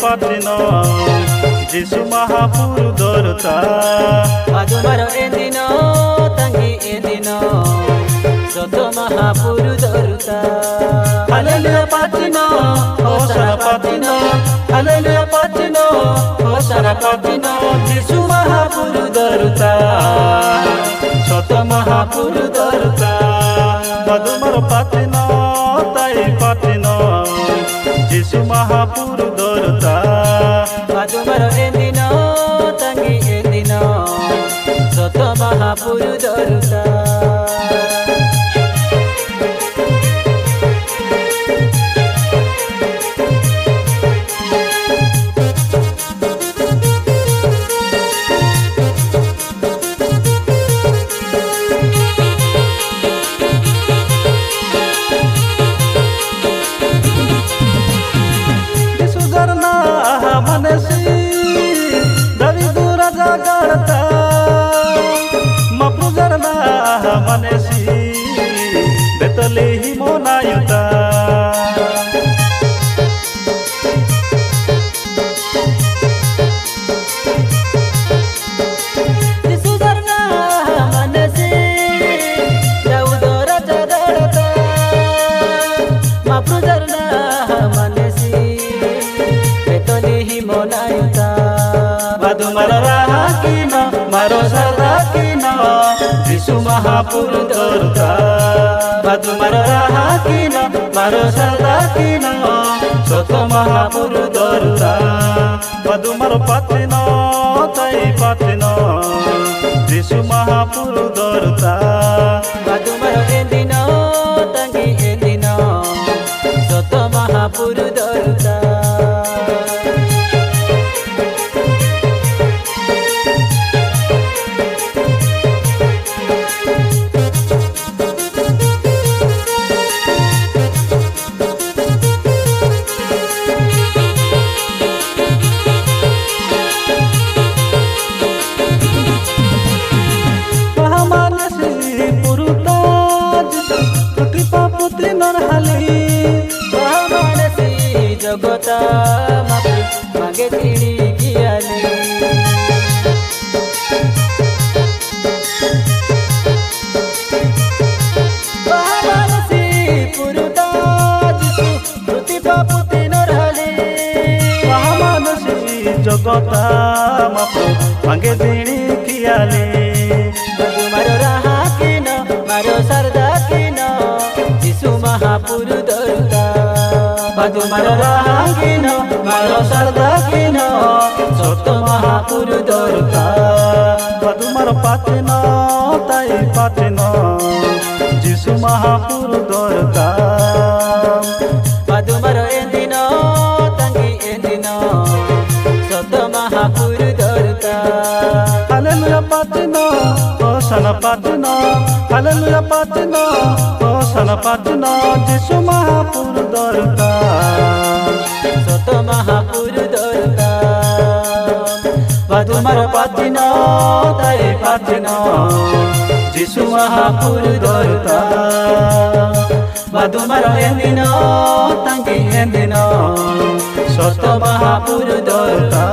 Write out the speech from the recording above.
पातिन जीशु महापुरु दरता आजुमार एदिन तंगी एदिन सत महापुरु दरता hallelujah पातिन होसाना पातिन hallelujah पातिन होसाना पातिन जीशु महापुरु दरता सत महापुरु दरता मधुमर पातिन ताई पातिन जीशु महापुरु दरता आजुमार एदिन तंगी एदिन सत महापुरु दरता मनसी बेतलेही मोनायुता सुधरना मनसी जाऊदरा चदड़ता मापुजरना मनसी बेतलेही मोनायुता मधुमर राहा किन मारो सदा किन जीशु महापुरु दरता मधुमर राहा किन मारो सदा किन सत महापुरु दरता मधुमर पातिन ताई पातिन जीशु महापुरु दरता मधुमर एदिन तंगी एदिन सत महापुरु दरता जगता मागे तिड़ी कियाली महामानसी पुरुता जीशु धृति पापुति नरहली महामानसी जगता मागे तिड़ी कियाली मारो राहा किन मारो सरदा किन जीशु महापुरु दरता मधुमर राहा किन मारो सरदा किन सत महापुरु दरता मधुमर पातिन ताई पातिन जीशु महापुरु दरता मधुमर एदिन तंगी एदिन सत महापुरु दरता हालेलुया पातिन होसाना पातिन हालेलुया पातिन होसाना पातिन जीशु महापुरु दरता सत महापुरु दरता मधुमर पातिन ताई पातिन जीशु महापुरु दरता मधुमर एदिन तंगी एदिन सत महापुरु दरता